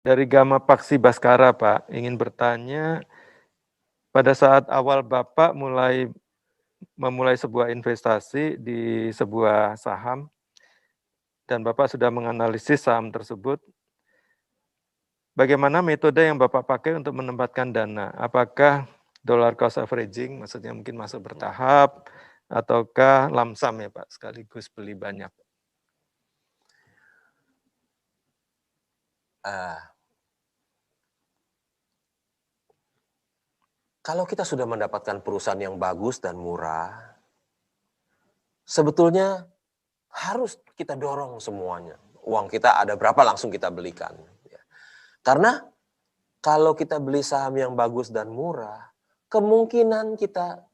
Dari Gama Paksi Baskara, Pak, ingin bertanya, pada saat awal Bapak memulai sebuah investasi di sebuah saham, dan Bapak sudah menganalisis saham tersebut, bagaimana metode yang Bapak pakai untuk menempatkan dana? Apakah dollar cost averaging, maksudnya mungkin masuk bertahap, ataukah lamsam ya Pak, sekaligus beli banyak? Kalau kita sudah mendapatkan perusahaan yang bagus dan murah, sebetulnya harus kita dorong semuanya. Uang kita ada berapa langsung kita belikan. Karena kalau kita beli saham yang bagus dan murah, kemungkinan kita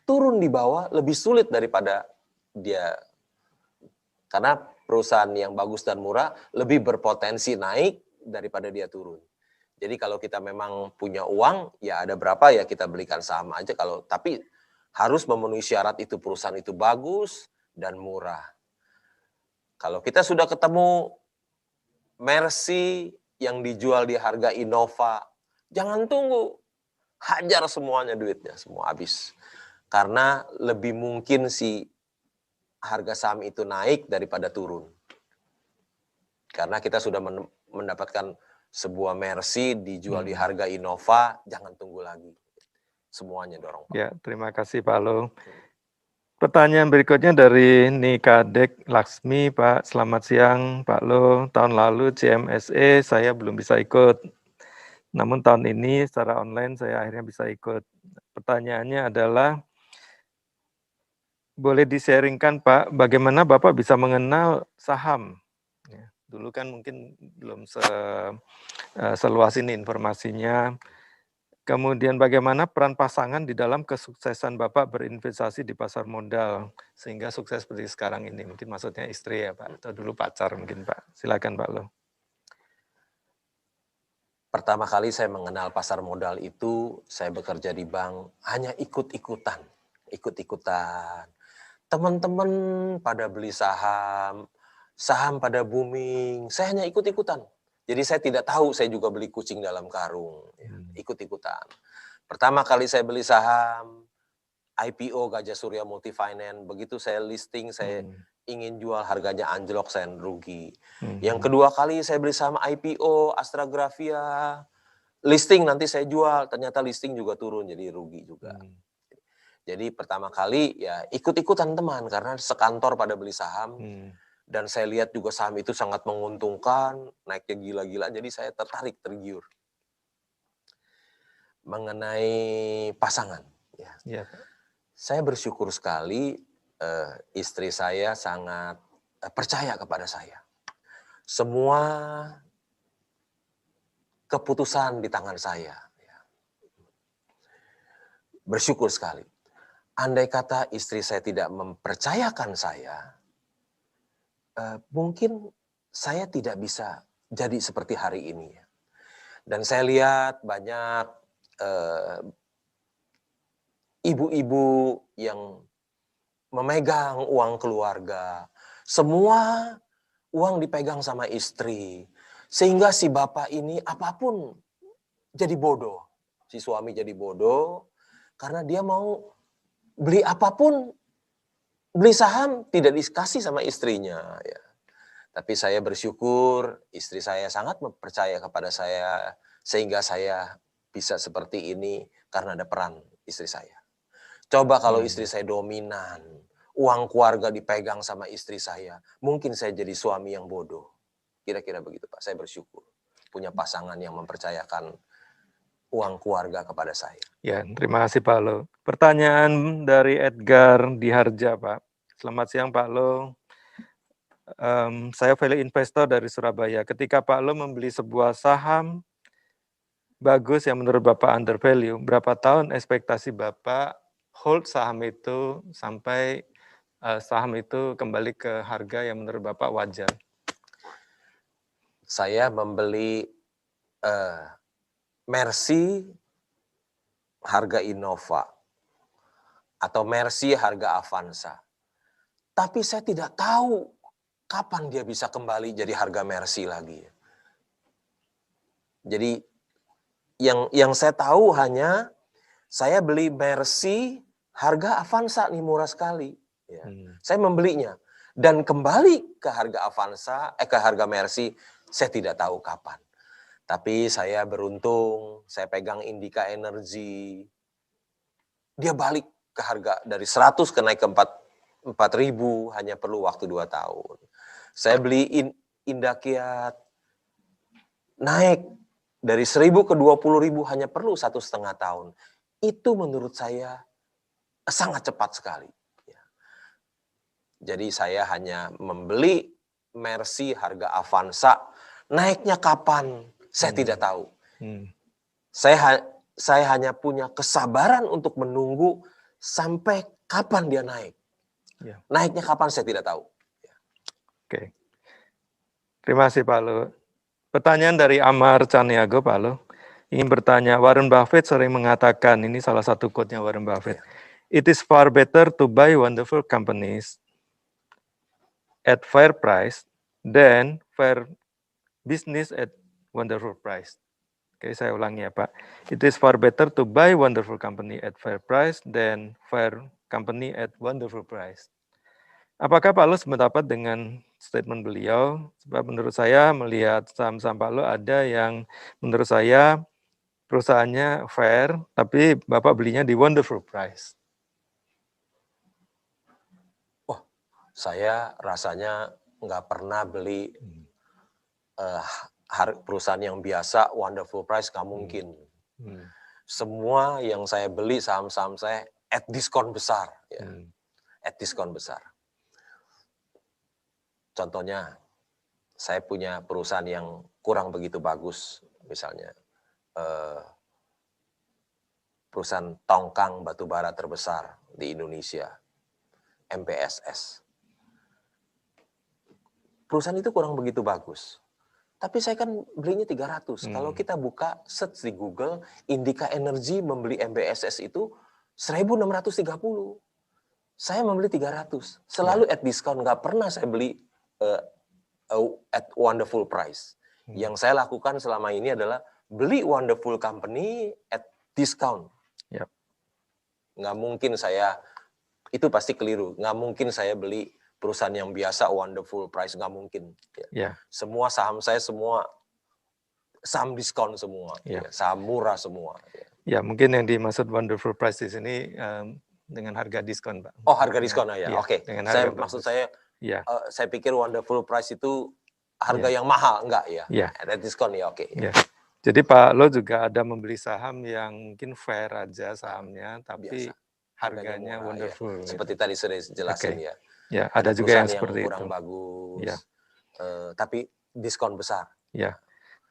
turun di bawah lebih sulit daripada dia. Karena perusahaan yang bagus dan murah lebih berpotensi naik daripada dia turun. Jadi kalau kita memang punya uang, ya ada berapa ya kita belikan saham aja. Tapi harus memenuhi syarat itu perusahaan itu bagus dan murah. Kalau kita sudah ketemu Mercy yang dijual di harga Innova, jangan tunggu, hajar semuanya duitnya, semua habis. Karena lebih mungkin si harga saham itu naik daripada turun. Karena kita sudah mendapatkan sebuah Mercy dijual di harga Innova, jangan tunggu lagi. Semuanya dorong. Ya, terima kasih Pak Lo. Pertanyaan berikutnya dari Nikadek Laksmi, Pak. Selamat siang Pak Lo. Tahun lalu CMSE saya belum bisa ikut. Namun tahun ini secara online saya akhirnya bisa ikut. Pertanyaannya adalah, boleh di-sharingkan Pak, bagaimana Bapak bisa mengenal saham? Ya, dulu kan mungkin belum seluas ini informasinya. Kemudian bagaimana peran pasangan di dalam kesuksesan Bapak berinvestasi di pasar modal, sehingga sukses seperti sekarang ini? Mungkin maksudnya istri ya Pak, atau dulu pacar mungkin Pak. Silakan Pak Lo. Pertama kali saya mengenal pasar modal itu, saya bekerja di bank, hanya ikut-ikutan. Teman-teman pada beli saham, saham pada booming, saya hanya ikut-ikutan. Jadi saya tidak tahu, saya juga beli kucing dalam karung, ikut-ikutan. Pertama kali saya beli saham, IPO Gajah Surya Multifinance, begitu saya listing, saya ingin jual, harganya anjlok, saya rugi. Yang kedua kali saya beli saham IPO Astragrafia, listing nanti saya jual, ternyata listing juga turun, jadi rugi juga. Jadi pertama kali ya ikut-ikutan teman, karena sekantor pada beli saham, dan saya lihat juga saham itu sangat menguntungkan, naiknya gila-gila, jadi saya tergiur. Mengenai pasangan, ya. Saya bersyukur sekali istri saya sangat percaya kepada saya. Semua keputusan di tangan saya. Bersyukur sekali. Andai kata istri saya tidak mempercayakan saya, mungkin saya tidak bisa jadi seperti hari ini. Dan saya lihat banyak ibu-ibu yang memegang uang keluarga. Semua uang dipegang sama istri. Sehingga si bapak ini apapun jadi bodoh. Si suami jadi bodoh karena dia mau beli apapun, beli saham tidak dikasih sama istrinya. Ya. Tapi saya bersyukur istri saya sangat percaya kepada saya sehingga saya bisa seperti ini karena ada peran istri saya. Coba kalau istri saya dominan, uang keluarga dipegang sama istri saya, mungkin saya jadi suami yang bodoh. Kira-kira begitu Pak, saya bersyukur punya pasangan yang mempercayakan uang keluarga kepada saya. Ya, terima kasih Pak Lo. Pertanyaan dari Edgar Diharja Pak. Selamat siang Pak Lo. Saya value investor dari Surabaya. Ketika Pak Lo membeli sebuah saham bagus yang menurut Bapak under value, berapa tahun ekspektasi Bapak hold saham itu sampai saham itu kembali ke harga yang menurut Bapak wajar? Saya membeli Mercy harga Innova atau Mercy harga Avanza. Tapi saya tidak tahu kapan dia bisa kembali jadi harga Mercy lagi. Jadi yang saya tahu hanya saya beli Mercy harga Avanza nih murah sekali. Ya. Saya membelinya dan kembali ke harga Avanza, ke harga Mercy, saya tidak tahu kapan. Tapi saya beruntung, saya pegang Indica Energy, dia balik ke harga dari 100 ke naik ke 4.000 hanya perlu waktu 2 tahun. Saya beli Indakiat naik dari 1.000 ke 20.000 hanya perlu 1,5 tahun. Itu menurut saya sangat cepat sekali. Jadi saya hanya membeli Mercy harga Avanza, naiknya kapan saya tidak tahu. Saya hanya punya kesabaran untuk menunggu sampai kapan dia naik. Naiknya kapan saya tidak tahu. Oke. Terima kasih Pak Lu. Pertanyaan dari Amar Caniago, Pak Lu. Ingin bertanya, Warren Buffett sering mengatakan, ini salah satu quote-nya Warren Buffett, "It is far better to buy wonderful companies at fair price than fair business at wonderful price." Oke, saya ulangi ya Pak. "It is far better to buy wonderful company at fair price than fair company at wonderful price." Apakah Pak Lu sependapat dengan statement beliau? Sebab menurut saya melihat saham-saham Pak Lu ada yang menurut saya perusahaannya fair, tapi Bapak belinya di wonderful price. Saya rasanya nggak pernah beli perusahaan yang biasa wonderful price, nggak mungkin. Semua yang saya beli saham-saham saya at diskon besar, ya. At diskon besar. Contohnya, saya punya perusahaan yang kurang begitu bagus, misalnya perusahaan tongkang batubara terbesar di Indonesia, MPSS. Perusahaan itu kurang begitu bagus. Tapi saya kan belinya 300. Kalau kita buka search di Google, Indica Energy membeli MBSS itu 1.630. Saya membeli 300. Selalu at discount. Nggak pernah saya beli at wonderful price. Yang saya lakukan selama ini adalah beli wonderful company at discount. Nggak mungkin saya, itu pasti keliru. Nggak mungkin saya beli perusahaan yang biasa wonderful price, nggak mungkin. Semua saham saya semua saham diskon semua, saham murah semua. Ya, mungkin yang dimaksud wonderful price di sini dengan harga diskon, Pak. Oh, harga diskon ya. Oke. Maksud saya, saya pikir wonderful price itu harga yang mahal, enggak ya? Ada diskon ya, oke. Jadi Pak Lo juga ada membeli saham yang mungkin fair aja sahamnya, tapi harganya murah, wonderful. Ya. Seperti tadi sudah jelasin ya. Ya, ada juga yang seperti kurang itu. Bagus, tapi diskon besar. Ya,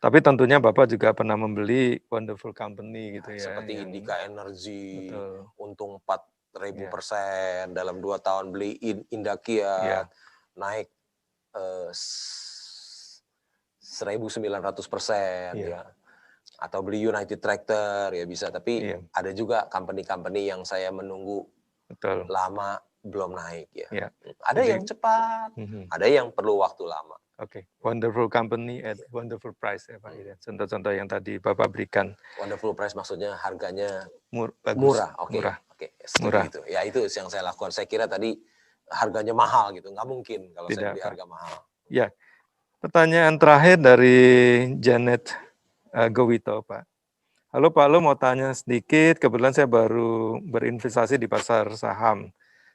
tapi tentunya Bapak juga pernah membeli wonderful company gitu ya. Seperti Indica Energy, untung 4.000% dalam 2 tahun, beli Indakiat, naik 1.900%, ya. Atau beli United Tractor, ya bisa. Tapi ada juga company-company yang saya menunggu lama belum naik ya. Ada yang cepat, ada yang perlu waktu lama. Oke, wonderful company at wonderful price ya Pak. Contoh-contoh yang tadi Bapak berikan. Wonderful price maksudnya harganya murah. Murah. Gitu. Ya itu yang saya lakukan. Saya kira tadi harganya mahal gitu, nggak mungkin kalau saya beli harga mahal. Ya, pertanyaan terakhir dari Janet Gowito Pak. Halo Pak Lo, mau tanya sedikit, kebetulan saya baru berinvestasi di pasar saham.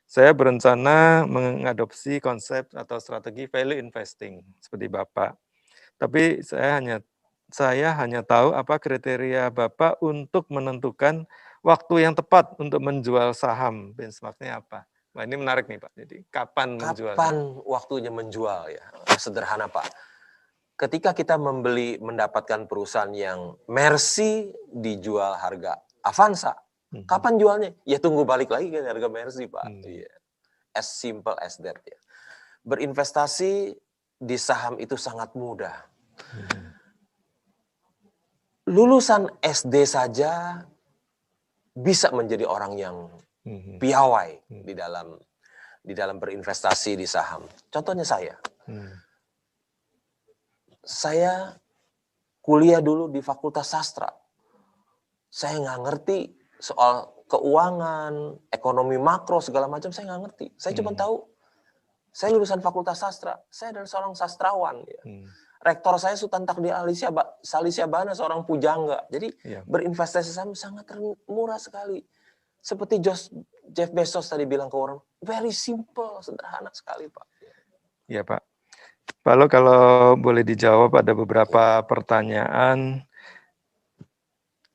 Saya berencana mengadopsi konsep atau strategi value investing seperti Bapak. Tapi saya hanya tahu apa kriteria Bapak untuk menentukan waktu yang tepat untuk menjual saham. Benchmarknya apa? Nah, ini menarik nih Pak. Jadi kapan menjual? Kapan waktunya menjual ya? Sederhana Pak. Ketika kita mendapatkan perusahaan yang Mercy dijual harga Avanza, kapan jualnya? Ya tunggu balik lagi ke harga Mercy, Pak. As simple as that ya. Berinvestasi di saham itu sangat mudah. Lulusan SD saja bisa menjadi orang yang piawai di dalam berinvestasi di saham. Contohnya saya kuliah dulu di Fakultas Sastra. Saya nggak ngerti soal keuangan, ekonomi makro, segala macam, saya nggak ngerti. Saya cuma tahu, saya lulusan Fakultas Sastra, saya adalah seorang sastrawan. Ya. Rektor saya Sultan Takdir Salisyabana, seorang pujangga. Jadi berinvestasi saham sangat murah sekali. Seperti Jeff Bezos tadi bilang ke orang, very simple, sederhana sekali Pak. Iya Pak. Lalu kalau boleh dijawab, ada beberapa pertanyaan.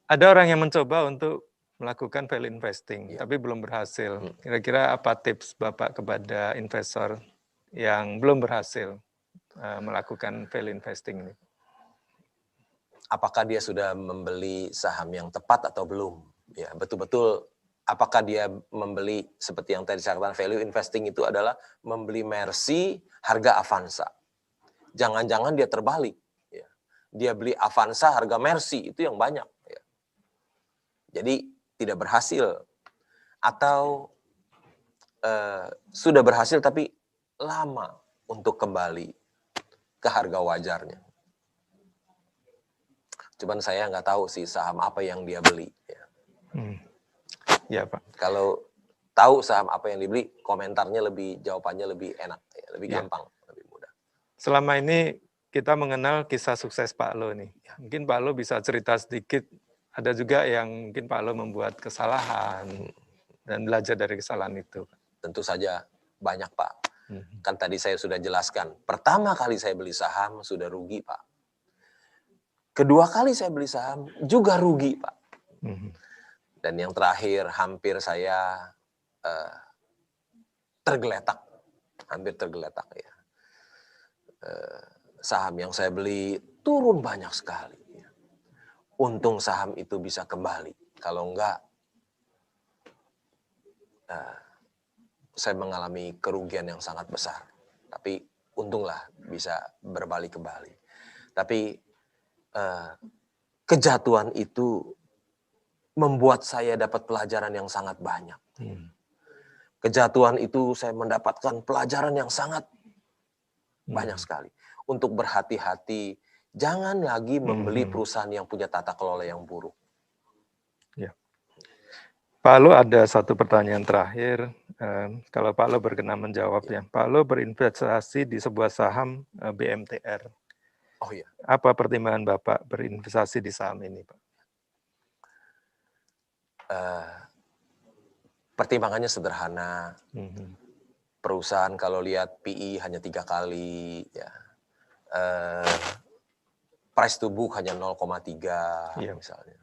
Ada orang yang mencoba untuk melakukan value investing, tapi belum berhasil. Kira-kira apa tips Bapak kepada investor yang belum berhasil melakukan value investing ini? Apakah dia sudah membeli saham yang tepat atau belum? Ya, betul-betul apakah dia membeli seperti yang tadi saya katakan, value investing itu adalah membeli Mercy harga Avanza. Jangan-jangan dia terbalik. Ya. Dia beli Avanza harga Mercy, itu yang banyak. Ya. Jadi tidak berhasil. Atau sudah berhasil tapi lama untuk kembali ke harga wajarnya. Cuman saya nggak tahu sih saham apa yang dia beli. Ya. Ya Pak. Kalau tahu saham apa yang dibeli, komentarnya jawabannya lebih enak, ya, lebih gampang, lebih mudah. Selama ini kita mengenal kisah sukses Pak Lo nih. Mungkin Pak Lo bisa cerita sedikit. Ada juga yang mungkin Pak Lo membuat kesalahan dan belajar dari kesalahan itu. Tentu saja banyak Pak. Kan tadi saya sudah jelaskan. Pertama kali saya beli saham sudah rugi Pak. Kedua kali saya beli saham juga rugi Pak. Dan yang terakhir hampir saya tergeletak. Hampir tergeletak ya. Saham yang saya beli turun banyak sekali. Untung saham itu bisa kembali. Kalau enggak, saya mengalami kerugian yang sangat besar. Tapi untunglah bisa berbalik kembali. Tapi kejatuhan itu membuat saya dapat pelajaran yang sangat banyak. Kejatuhan itu saya mendapatkan pelajaran yang sangat banyak sekali. Untuk berhati-hati, jangan lagi membeli perusahaan yang punya tata kelola yang buruk. Ya. Pak Lo ada satu pertanyaan terakhir. Kalau Pak Lo berkenan menjawab ya. Pak Lo berinvestasi di sebuah saham BMTR. Oh iya. Apa pertimbangan Bapak berinvestasi di saham ini, Pak? Pertimbangannya sederhana. Perusahaan kalau lihat PI hanya 3 kali, ya. Price to book hanya 0,3 misalnya.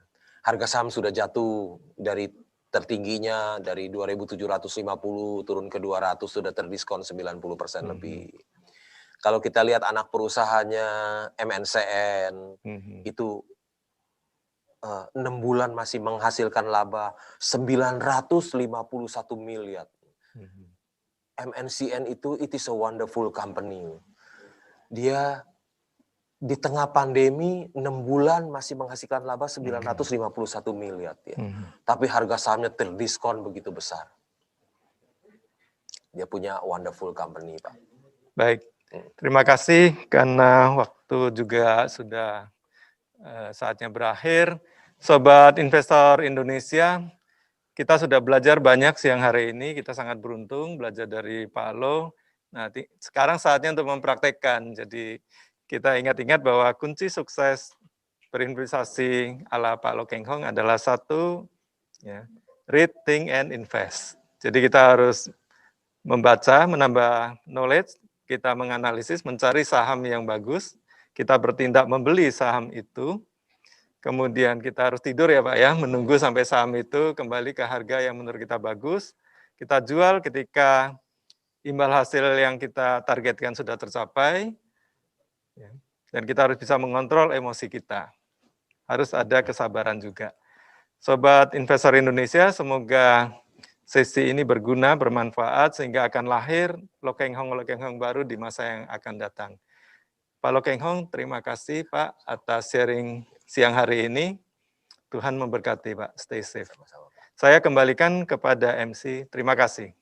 Harga saham sudah jatuh dari tertingginya dari 2.750 turun ke 200, sudah terdiskon 90% lebih. Kalau kita lihat anak perusahaannya MNCN, itu 6 bulan masih menghasilkan laba 951 miliar. MNCN itu it is a wonderful company. Dia di tengah pandemi 6 bulan masih menghasilkan laba 951 miliar. Ya. Tapi harga sahamnya terdiskon begitu besar. Dia punya wonderful company, Pak. Baik, terima kasih karena waktu juga sudah saatnya berakhir. Sobat Investor Indonesia, kita sudah belajar banyak siang hari ini. Kita sangat beruntung belajar dari Pak Lo. Nah, sekarang saatnya untuk mempraktekkan. Jadi kita ingat-ingat bahwa kunci sukses berinvestasi ala Pak Lo Keng Hong adalah satu, ya, read, think, and invest. Jadi kita harus membaca, menambah knowledge, kita menganalisis, mencari saham yang bagus, kita bertindak membeli saham itu, kemudian kita harus tidur ya Pak ya, menunggu sampai saham itu kembali ke harga yang menurut kita bagus, kita jual ketika imbal hasil yang kita targetkan sudah tercapai, dan kita harus bisa mengontrol emosi kita. Harus ada kesabaran juga. Sobat Investor Indonesia, semoga sesi ini berguna, bermanfaat, sehingga akan lahir Lo Keng Hong baru di masa yang akan datang. Pak Lo Keng Hong, terima kasih Pak atas sharing siang hari ini. Tuhan memberkati Pak, stay safe. Saya kembalikan kepada MC, terima kasih.